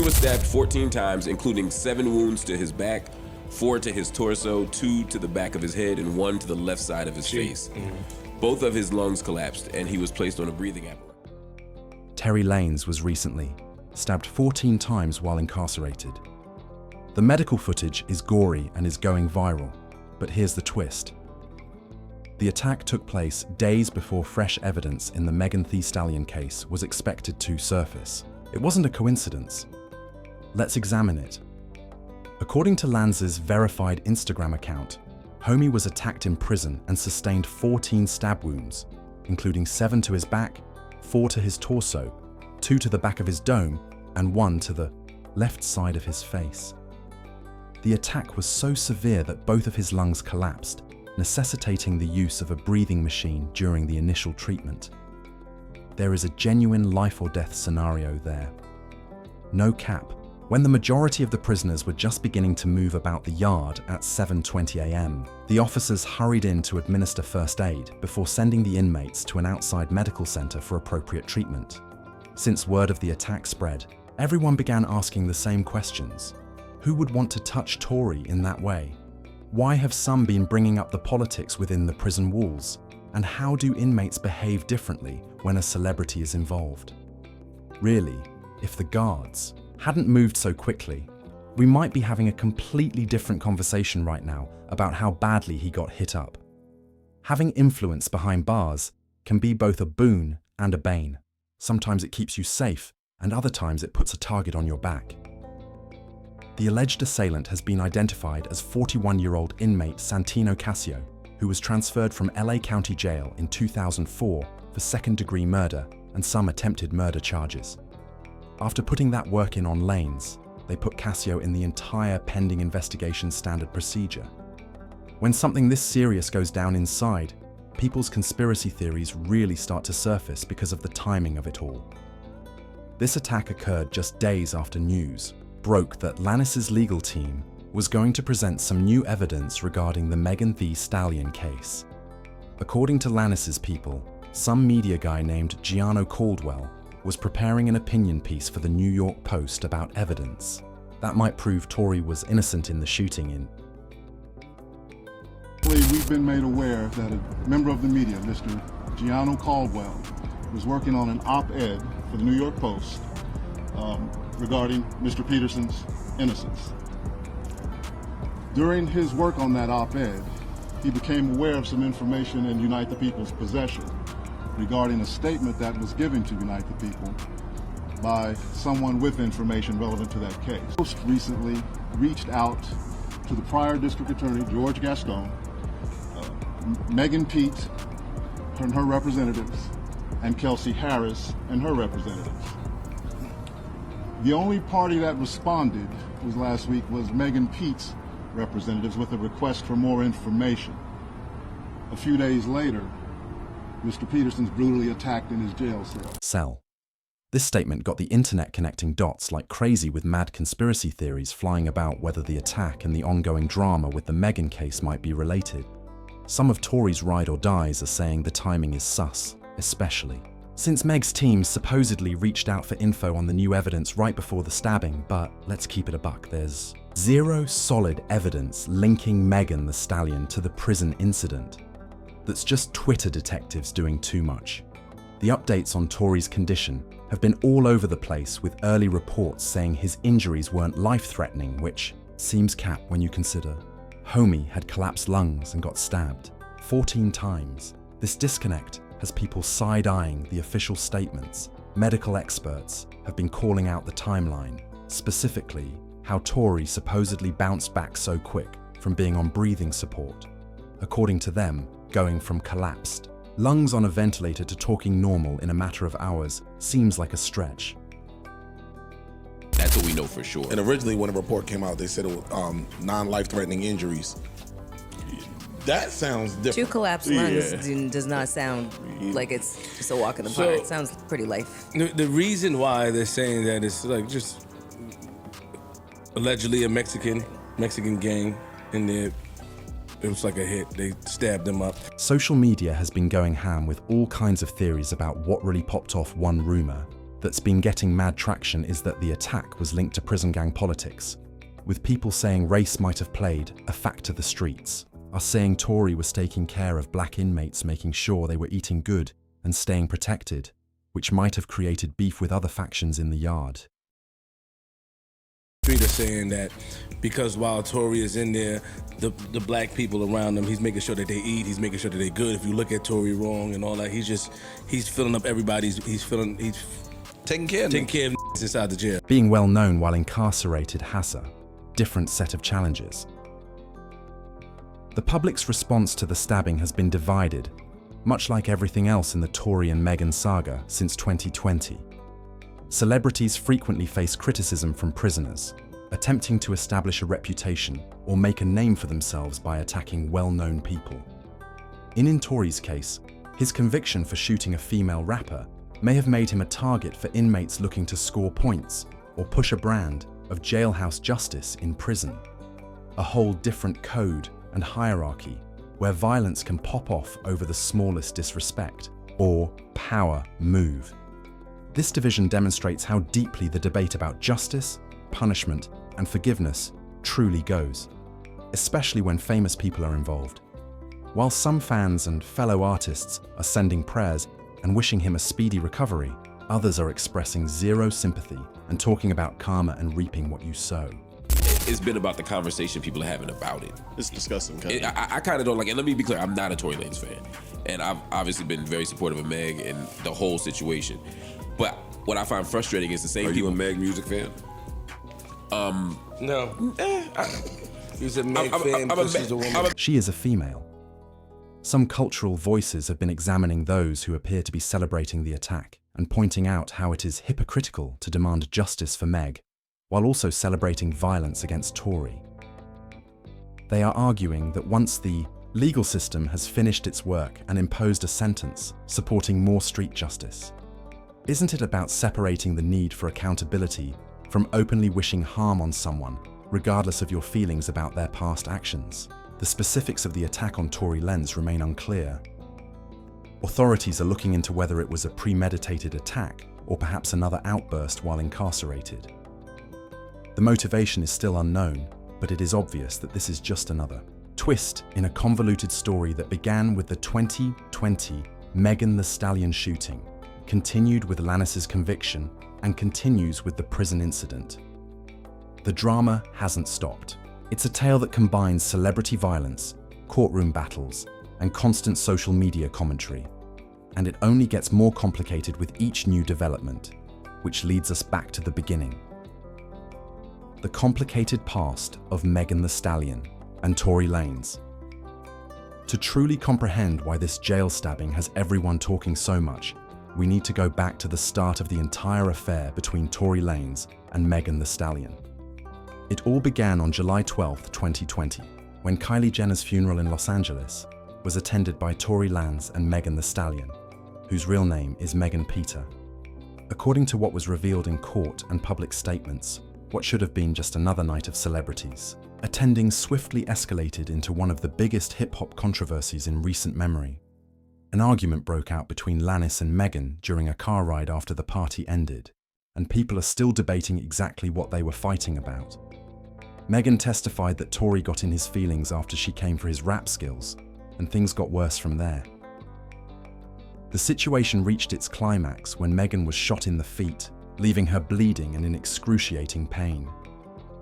was stabbed 14 times, including 7 wounds to his back, 4 to his torso, 2 to the back of his head, and 1 to the left side of his face. Both of his lungs collapsed, and he was placed on a breathing apparatus. Tory Lanez was recently stabbed 14 times while incarcerated. The medical footage is gory and is going viral, but here's the twist. The attack took place days before fresh evidence in the Megan Thee Stallion case was expected to surface. It wasn't a coincidence. Let's examine it. According to Lanez's verified Instagram account, Homie was attacked in prison and sustained 14 stab wounds, including 7 to his back, 4 to his torso, 2 to the back of his dome, and 1 to the left side of his face. The attack was so severe that both of his lungs collapsed, necessitating the use of a breathing machine during the initial treatment. There is a genuine life or death scenario there. No cap. When the majority of the prisoners were just beginning to move about the yard at 7:20 a.m., the officers hurried in to administer first aid before sending the inmates to an outside medical center for appropriate treatment. Since word of the attack spread, everyone began asking the same questions. Who would want to touch Tory in that way? Why have some been bringing up the politics within the prison walls? And how do inmates behave differently when a celebrity is involved? Really, if the guards hadn't moved so quickly, we might be having a completely different conversation right now about how badly he got hit up. Having influence behind bars can be both a boon and a bane. Sometimes it keeps you safe, and other times it puts a target on your back. The alleged assailant has been identified as 41-year-old inmate Santino Casio, who was transferred from LA County Jail in 2004 for second-degree murder and some attempted murder charges. After putting that work in on Lanez, they put Casio in the entire pending investigation standard procedure. When something this serious goes down inside, people's conspiracy theories really start to surface because of the timing of it all. This attack occurred just days after news broke that Lanez's legal team was going to present some new evidence regarding the Megan Thee Stallion case. According to Lanez's people, some media guy named Gianno Caldwell was preparing an opinion piece for the New York Post about evidence that might prove Tory was innocent in the shooting in. We've been made aware that a member of the media, Mr. Gianno Caldwell, was working on an op-ed for the New York Post regarding Mr. Peterson's innocence. During his work on that op-ed, he became aware of some information in Unite the People's possession regarding a statement that was given to Unite the People by someone with information relevant to that case. Most recently reached out to the prior district attorney, George Gaston, Megan Pete and her representatives, and Kelsey Harris and her representatives. The only party that responded last week was Megan Pete's representatives with a request for more information. A few days later, Mr. Peterson's brutally attacked in his jail cell. This statement got the internet connecting dots like crazy, with mad conspiracy theories flying about whether the attack and the ongoing drama with the Megan case might be related. Some of Tory's ride or dies are saying the timing is sus, especially since Meg's team supposedly reached out for info on the new evidence right before the stabbing, but let's keep it a buck, there's zero solid evidence linking Megan Thee Stallion to the prison incident. That's just Twitter detectives doing too much. The updates on Tory's condition have been all over the place, with early reports saying his injuries weren't life-threatening, which seems cap when you consider Homie had collapsed lungs and got stabbed 14 times. This disconnect has people side-eyeing the official statements. Medical experts have been calling out the timeline, specifically how Tory supposedly bounced back so quick from being on breathing support. According to them, going from collapsed lungs on a ventilator to talking normal in a matter of hours seems like a stretch. That's what we know for sure. And originally when the report came out, they said it was non-life-threatening injuries. That sounds different. 2 collapsed lungs does not sound like it's just a walk in the park. It sounds pretty life. The reason why they're saying that is like just allegedly a Mexican gang in there. It was like a hit. They stabbed them up. Social media has been going ham with all kinds of theories about what really popped off one rumor. that's been getting mad traction is that the attack was linked to prison gang politics, with people saying race might have played a factor. The streets are saying Tory was taking care of black inmates, making sure they were eating good and staying protected, which might have created beef with other factions in the yard. Street are saying that because while Tory is in there, the black people around him, he's making sure that they eat, he's making sure that they're good. If you look at Tory wrong and all that, he's filling up everybody's, he's Taking care of inside the jail. Being well known while incarcerated has a different set of challenges. The public's response to the stabbing has been divided, much like everything else in the Tory and Meghan saga since 2020. Celebrities frequently face criticism from prisoners, attempting to establish a reputation or make a name for themselves by attacking well-known people. In Tory's case, his conviction for shooting a female rapper may have made him a target for inmates looking to score points or push a brand of jailhouse justice in prison. A whole different code and hierarchy where violence can pop off over the smallest disrespect or power move. This division demonstrates how deeply the debate about justice, punishment, and forgiveness truly goes, especially when famous people are involved. While some fans and fellow artists are sending prayers and wishing him a speedy recovery, others are expressing zero sympathy and talking about karma and reaping what you sow. It's been about the conversation people are having about it. It's disgusting. I kind of don't like it. And let me be clear, I'm not a Tory Lanez fan. And I've obviously been very supportive of Meg and the whole situation. But what I find frustrating is the same people. Are you a Meg music fan? No. He's a Meg fan, pushes a woman. She is a female. Some cultural voices have been examining those who appear to be celebrating the attack and pointing out how it is hypocritical to demand justice for Meg, while also celebrating violence against Tory. They are arguing that once the legal system has finished its work and imposed a sentence supporting more street justice, isn't it about separating the need for accountability from openly wishing harm on someone, regardless of your feelings about their past actions? The specifics of the attack on Tory Lanez remain unclear. Authorities are looking into whether it was a premeditated attack or perhaps another outburst while incarcerated. The motivation is still unknown, but it is obvious that this is just another twist in a convoluted story that began with the 2020 Megan Thee Stallion shooting, continued with Lanez's conviction, and continues with the prison incident. The drama hasn't stopped. It's a tale that combines celebrity violence, courtroom battles, and constant social media commentary. And it only gets more complicated with each new development, which leads us back to the beginning. The complicated past of Megan Thee Stallion and Tory Lanez. To truly comprehend why this jail stabbing has everyone talking so much, we need to go back to the start of the entire affair between Tory Lanez and Megan Thee Stallion. It all began on July 12, 2020, when Kylie Jenner's funeral in Los Angeles was attended by Tory Lanez and Megan Thee Stallion, whose real name is Megan Peter. According to what was revealed in court and public statements, what should have been just another night of celebrities, attending swiftly escalated into one of the biggest hip-hop controversies in recent memory. An argument broke out between Lanez and Megan during a car ride after the party ended, and people are still debating exactly what they were fighting about. Megan testified that Tory got in his feelings after she came for his rap skills, and things got worse from there. The situation reached its climax when Megan was shot in the feet, leaving her bleeding and in excruciating pain.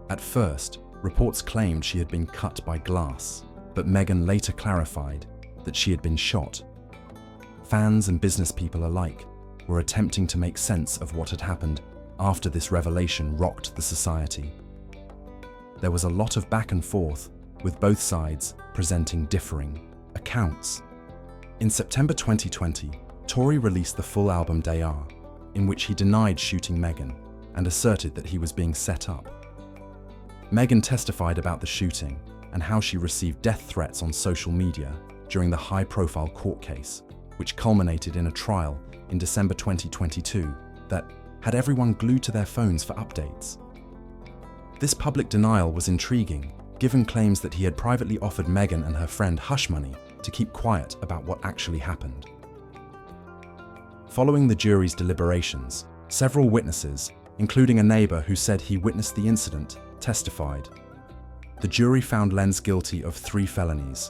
At first, reports claimed she had been cut by glass, but Megan later clarified that she had been shot. Fans and business people alike were attempting to make sense of what had happened after this revelation rocked the society. There was a lot of back and forth, with both sides presenting differing accounts. In September 2020, Tory released the full album They Are, in which he denied shooting Megan and asserted that he was being set up. Megan testified about the shooting and how she received death threats on social media during the high-profile court case, which culminated in a trial in December 2022 that had everyone glued to their phones for updates. This public denial was intriguing, given claims that he had privately offered Megan and her friend hush money to keep quiet about what actually happened. Following the jury's deliberations, Several witnesses, including a neighbor who said he witnessed the incident, testified. The jury found Lanez guilty of 3 felonies: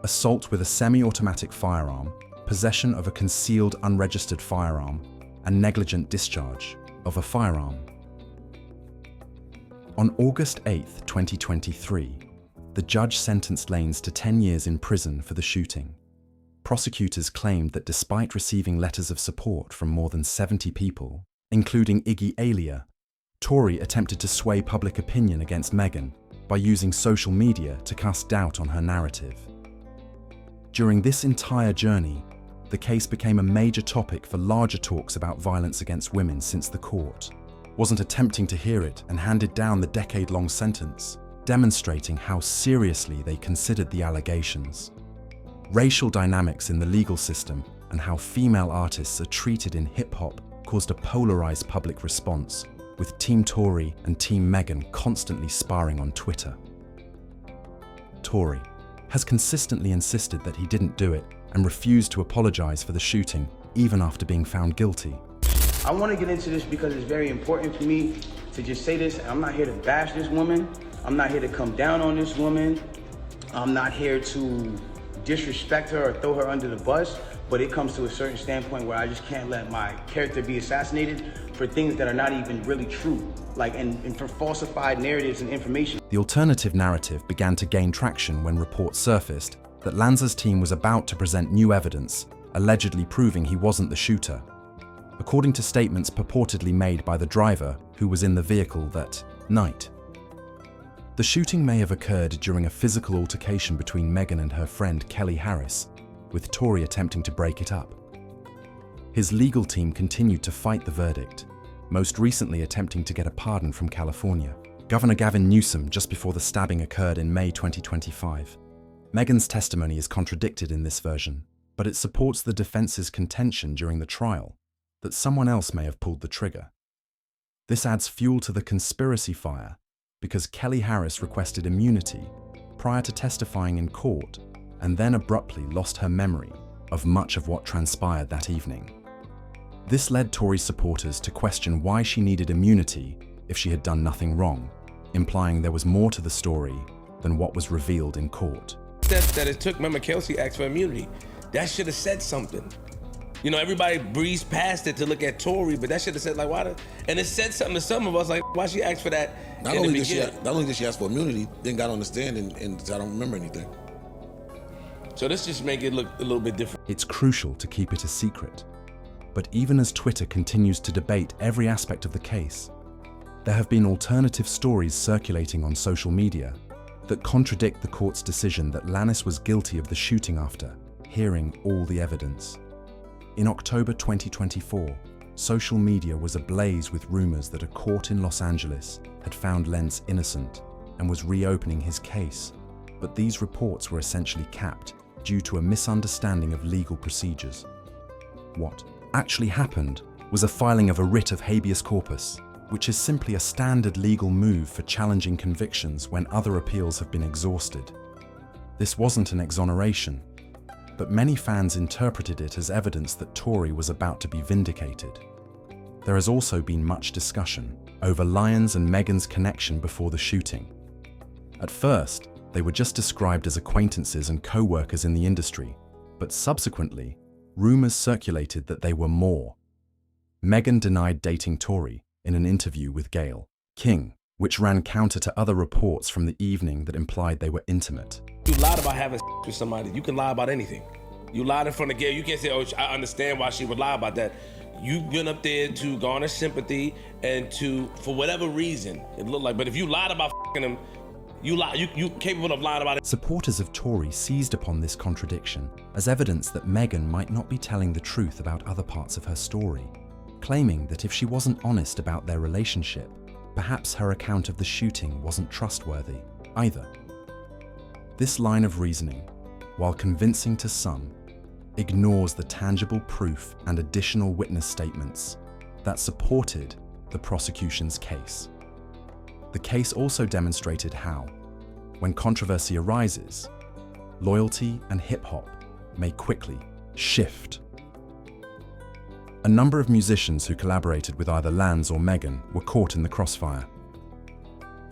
assault with a semi-automatic firearm, possession of a concealed unregistered firearm, and negligent discharge of a firearm. On August 8, 2023, the judge sentenced Lanez to 10 years in prison for the shooting. Prosecutors claimed that despite receiving letters of support from more than 70 people, including Iggy Azalea, Tory attempted to sway public opinion against Meghan by using social media to cast doubt on her narrative. During this entire journey, the case became a major topic for larger talks about violence against women since the court wasn't attempting to hear it and handed down the decade-long sentence, demonstrating how seriously they considered the allegations. Racial dynamics in the legal system and how female artists are treated in hip-hop caused a polarized public response, with Team Tory and Team Meghan constantly sparring on Twitter. Tory has consistently insisted that he didn't do it and refused to apologize for the shooting, even after being found guilty. I want to get into this because it's very important for me to just say this. I'm not here to bash this woman. I'm not here to come down on this woman. I'm not here to disrespect her or throw her under the bus, but it comes to a certain standpoint where I just can't let my character be assassinated for things that are not even really true, like and for falsified narratives and information. The alternative narrative began to gain traction when reports surfaced that Lanez's team was about to present new evidence, allegedly proving he wasn't the shooter. According to statements purportedly made by the driver who was in the vehicle that night. The shooting may have occurred during a physical altercation between Meghan and her friend Kelly Harris, with Tory attempting to break it up. His legal team continued to fight the verdict, most recently attempting to get a pardon from California. Governor Gavin Newsom just before the stabbing occurred in May 2025. Meghan's testimony is contradicted in this version, but it supports the defense's contention during the trial that someone else may have pulled the trigger. This adds fuel to the conspiracy fire because Kelly Harris requested immunity prior to testifying in court and then abruptly lost her memory of much of what transpired that evening. This led Tory supporters to question why she needed immunity if she had done nothing wrong, implying there was more to the story than what was revealed in court. That it took, remember Kelsey asked for immunity. That should have said something. You know, everybody breezed past it to look at Tory, but that should have said like, why? And it said something to some of us like, why she asked for that Not in only the did beginning. she ask for immunity, then got on the stand and said, I don't remember anything. So this just make it look a little bit different. It's crucial to keep it a secret. But even as Twitter continues to debate every aspect of the case, there have been alternative stories circulating on social media that contradict the court's decision that Lanez was guilty of the shooting after hearing all the evidence. In October 2024, social media was ablaze with rumors that a court in Los Angeles had found Lanez innocent and was reopening his case, but these reports were essentially capped due to a misunderstanding of legal procedures. What actually happened was a filing of a writ of habeas corpus, which is simply a standard legal move for challenging convictions when other appeals have been exhausted. This wasn't an exoneration, but many fans interpreted it as evidence that Tory was about to be vindicated. There has also been much discussion over Lanez and Meghan's connection before the shooting. At first, they were just described as acquaintances and co-workers in the industry, but subsequently, rumors circulated that they were more. Meghan denied dating Tory in an interview with Gayle King, which ran counter to other reports from the evening that implied they were intimate. You lied about having with somebody. You can lie about anything. You lied in front of Gayle. You can't say, oh, I understand why she would lie about that. You went up there to garner sympathy and to, for whatever reason, it looked like, but if you lied about him, you capable of lying about it. Supporters of Tory seized upon this contradiction as evidence that Meghan might not be telling the truth about other parts of her story, claiming that if she wasn't honest about their relationship, perhaps her account of the shooting wasn't trustworthy either. This line of reasoning, while convincing to some, ignores the tangible proof and additional witness statements that supported the prosecution's case. The case also demonstrated how, when controversy arises, loyalty and hip-hop may quickly shift. A number of musicians who collaborated with either Lanez or Megan were caught in the crossfire.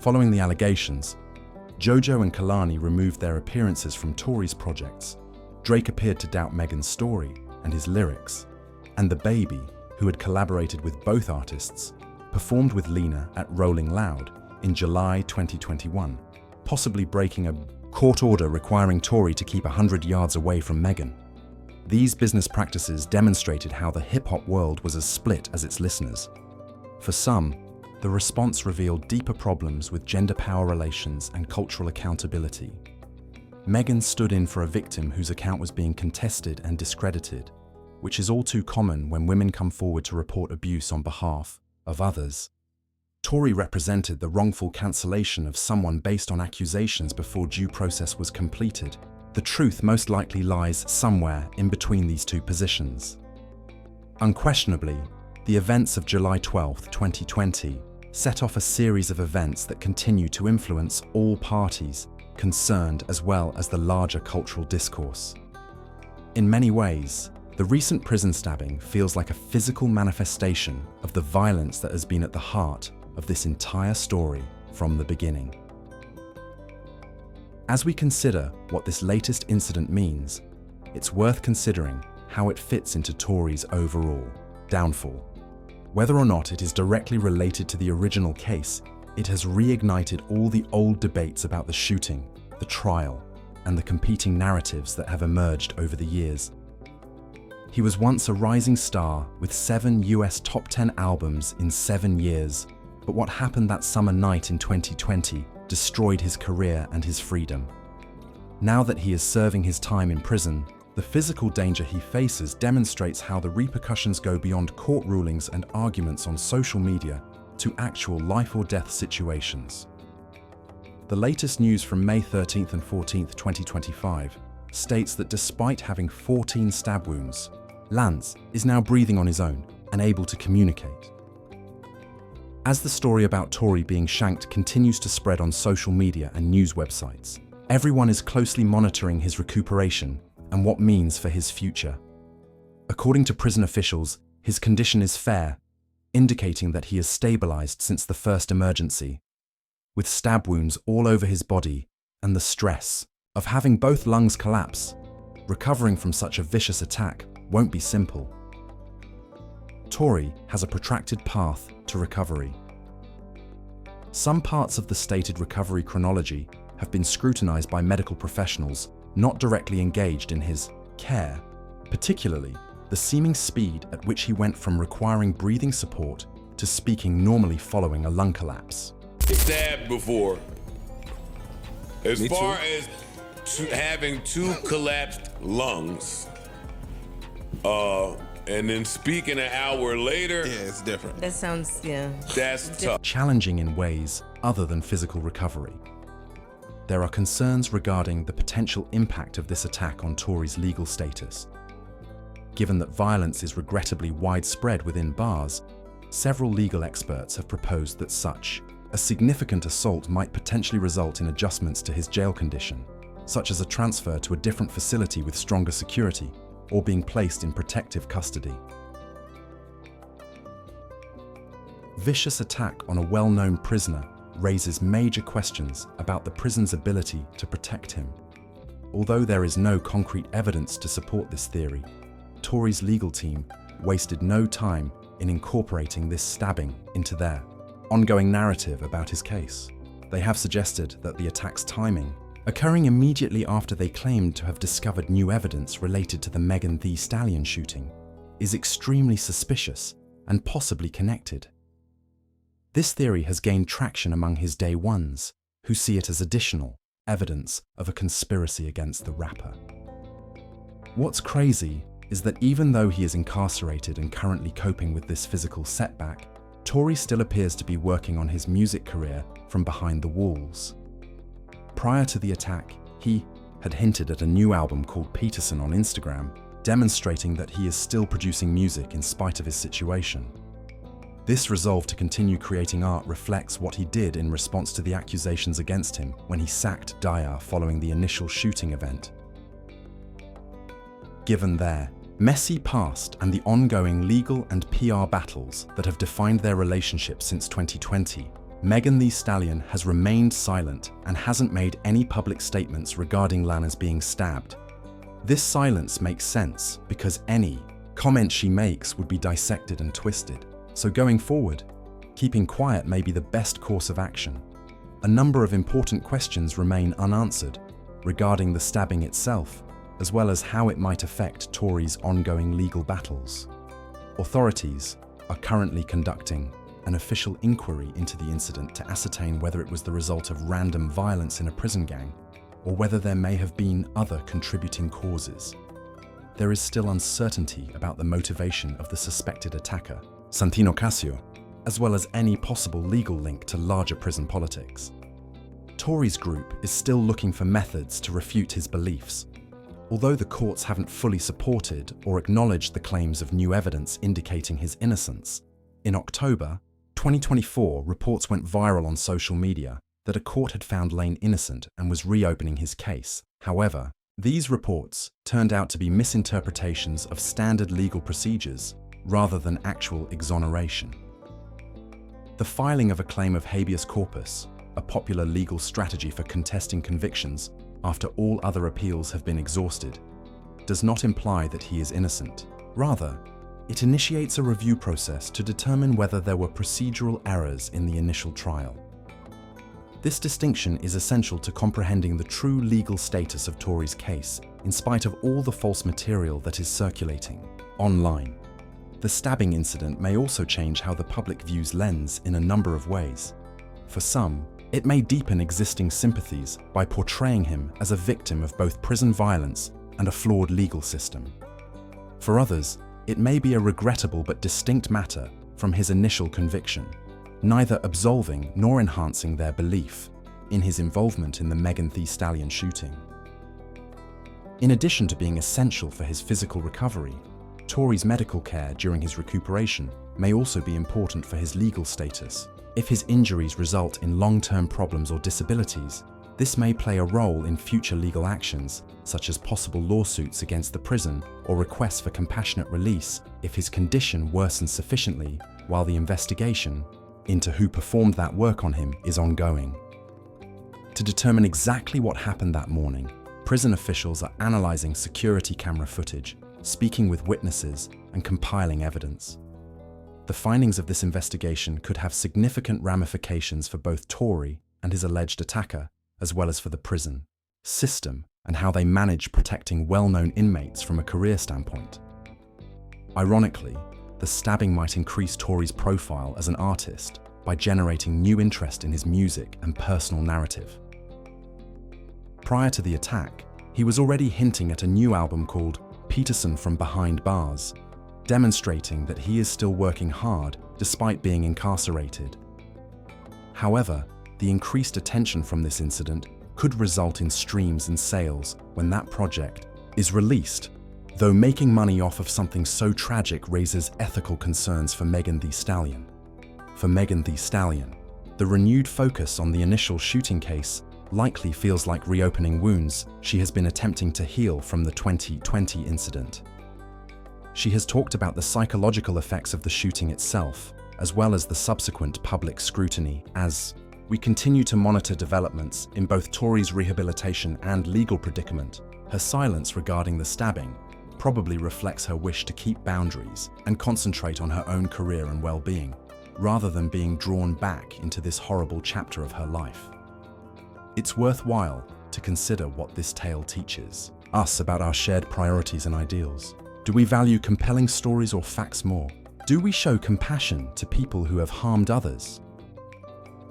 Following the allegations, JoJo and Kehlani removed their appearances from Tory's projects. Drake appeared to doubt Megan's story and his lyrics, and DaBaby, who had collaborated with both artists, performed with Lena at Rolling Loud in July 2021, possibly breaking a court order requiring Tory to keep 100 yards away from Megan. These business practices demonstrated how the hip-hop world was as split as its listeners. For some, the response revealed deeper problems with gender power relations and cultural accountability. Megan stood in for a victim whose account was being contested and discredited, which is all too common when women come forward to report abuse on behalf of others. Tory represented the wrongful cancellation of someone based on accusations before due process was completed. The truth most likely lies somewhere in between these two positions. Unquestionably, the events of July 12, 2020, set off a series of events that continue to influence all parties concerned as well as the larger cultural discourse. In many ways, the recent prison stabbing feels like a physical manifestation of the violence that has been at the heart of this entire story from the beginning. As we consider what this latest incident means, it's worth considering how it fits into Tory's overall downfall. Whether or not it is directly related to the original case, it has reignited all the old debates about the shooting, the trial, and the competing narratives that have emerged over the years. He was once a rising star with 7 US top 10 albums in 7 years, but what happened that summer night in 2020 destroyed his career and his freedom. Now that he is serving his time in prison, the physical danger he faces demonstrates how the repercussions go beyond court rulings and arguments on social media to actual life or death situations. The latest news from May 13th and 14th, 2025 states that despite having 14 stab wounds, Lanez is now breathing on his own and able to communicate. As the story about Tory being shanked continues to spread on social media and news websites, everyone is closely monitoring his recuperation and what means for his future. According to prison officials, his condition is fair, indicating that he has stabilized since the first emergency. With stab wounds all over his body and the stress of having both lungs collapse, recovering from such a vicious attack won't be simple. Tory has a protracted path to recovery. Some parts of the stated recovery chronology have been scrutinized by medical professionals not directly engaged in his care, particularly the seeming speed at which he went from requiring breathing support to speaking normally following a lung collapse. Stabbed before. As far as having 2 collapsed lungs, and then speaking an hour later. Yeah, it's different. That sounds, yeah. That's tough. Challenging in ways other than physical recovery. There are concerns regarding the potential impact of this attack on Tory's legal status. Given that violence is regrettably widespread within bars, several legal experts have proposed that such a significant assault might potentially result in adjustments to his jail condition, such as a transfer to a different facility with stronger security, or being placed in protective custody. Vicious attack on a well-known prisoner raises major questions about the prison's ability to protect him. Although there is no concrete evidence to support this theory, Tory's legal team wasted no time in incorporating this stabbing into their ongoing narrative about his case. They have suggested that the attack's timing, occurring immediately after they claimed to have discovered new evidence related to the Megan Thee Stallion shooting, is extremely suspicious and possibly connected. This theory has gained traction among his day ones, who see it as additional evidence of a conspiracy against the rapper. What's crazy is that even though he is incarcerated and currently coping with this physical setback, Tory still appears to be working on his music career from behind the walls. Prior to the attack, he had hinted at a new album called Peterson on Instagram, demonstrating that he is still producing music in spite of his situation. This resolve to continue creating art reflects what he did in response to the accusations against him when he sacked Dyer following the initial shooting event. Given their Messy past and the ongoing legal and PR battles that have defined their relationship since 2020, Megan Thee Stallion has remained silent and hasn't made any public statements regarding Lanez being stabbed. This silence makes sense because any comment she makes would be dissected and twisted. So going forward, keeping quiet may be the best course of action. A number of important questions remain unanswered regarding the stabbing itself, as well as how it might affect Tory's ongoing legal battles. Authorities are currently conducting an official inquiry into the incident to ascertain whether it was the result of random violence in a prison gang or whether there may have been other contributing causes. There is still uncertainty about the motivation of the suspected attacker, Santino Casio, as well as any possible legal link to larger prison politics. Tory's group is still looking for methods to refute his beliefs. Although the courts haven't fully supported or acknowledged the claims of new evidence indicating his innocence, in October 2024, reports went viral on social media that a court had found Lane innocent and was reopening his case. However, these reports turned out to be misinterpretations of standard legal procedures rather than actual exoneration. The filing of a claim of habeas corpus, a popular legal strategy for contesting convictions after all other appeals have been exhausted, does not imply that he is innocent. Rather, it initiates a review process to determine whether there were procedural errors in the initial trial. This distinction is essential to comprehending the true legal status of Tory's case, in spite of all the false material that is circulating online. The stabbing incident may also change how the public views Lanez in a number of ways. For some, it may deepen existing sympathies by portraying him as a victim of both prison violence and a flawed legal system. For others, it may be a regrettable but distinct matter from his initial conviction, neither absolving nor enhancing their belief in his involvement in the Megan Thee Stallion shooting. In addition to being essential for his physical recovery, Tory's medical care during his recuperation may also be important for his legal status. If his injuries result in long-term problems or disabilities, this may play a role in future legal actions, such as possible lawsuits against the prison or requests for compassionate release if his condition worsens sufficiently while the investigation into who performed that work on him is ongoing. To determine exactly what happened that morning, prison officials are analyzing security camera footage, speaking with witnesses, and compiling evidence. The findings of this investigation could have significant ramifications for both Tory and his alleged attacker, as well as for the prison system and how they manage protecting well-known inmates from a career standpoint. Ironically, the stabbing might increase Tory's profile as an artist by generating new interest in his music and personal narrative. Prior to the attack, he was already hinting at a new album called Peterson from Behind Bars, demonstrating that he is still working hard despite being incarcerated. However, the increased attention from this incident could result in streams and sales when that project is released, though making money off of something so tragic raises ethical concerns for Megan Thee Stallion. For Megan Thee Stallion, the renewed focus on the initial shooting case likely feels like reopening wounds she has been attempting to heal from the 2020 incident. She has talked about the psychological effects of the shooting itself, as well as the subsequent public scrutiny. As we continue to monitor developments in both Tory's rehabilitation and legal predicament, her silence regarding the stabbing probably reflects her wish to keep boundaries and concentrate on her own career and well-being, rather than being drawn back into this horrible chapter of her life. It's worthwhile to consider what this tale teaches us about our shared priorities and ideals. Do we value compelling stories or facts more? Do we show compassion to people who have harmed others?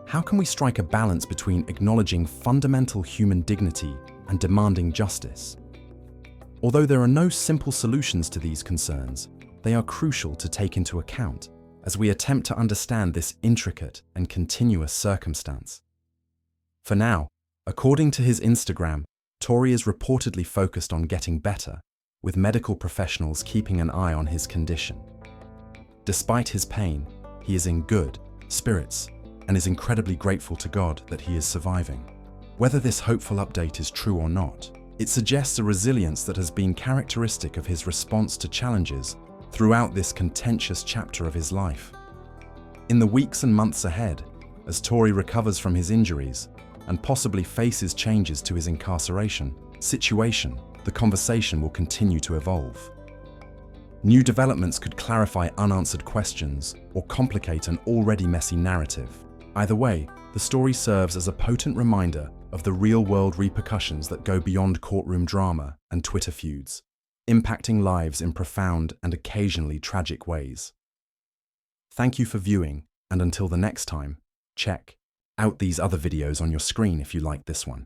How can we strike a balance between acknowledging fundamental human dignity and demanding justice? Although there are no simple solutions to these concerns, they are crucial to take into account as we attempt to understand this intricate and continuous circumstance. For now, according to his Instagram, Tory is reportedly focused on getting better, with medical professionals keeping an eye on his condition. Despite his pain, he is in good spirits and is incredibly grateful to God that he is surviving. Whether this hopeful update is true or not, It suggests a resilience that has been characteristic of his response to challenges throughout this contentious chapter of his life. In the weeks and months ahead, as Tory recovers from his injuries and possibly faces changes to his incarceration situation, the conversation will continue to evolve. New developments could clarify unanswered questions or complicate an already messy narrative. Either way, the story serves as a potent reminder of the real-world repercussions that go beyond courtroom drama and Twitter feuds, impacting lives in profound and occasionally tragic ways. Thank you for viewing, and until the next time, check out these other videos on your screen if you like this one.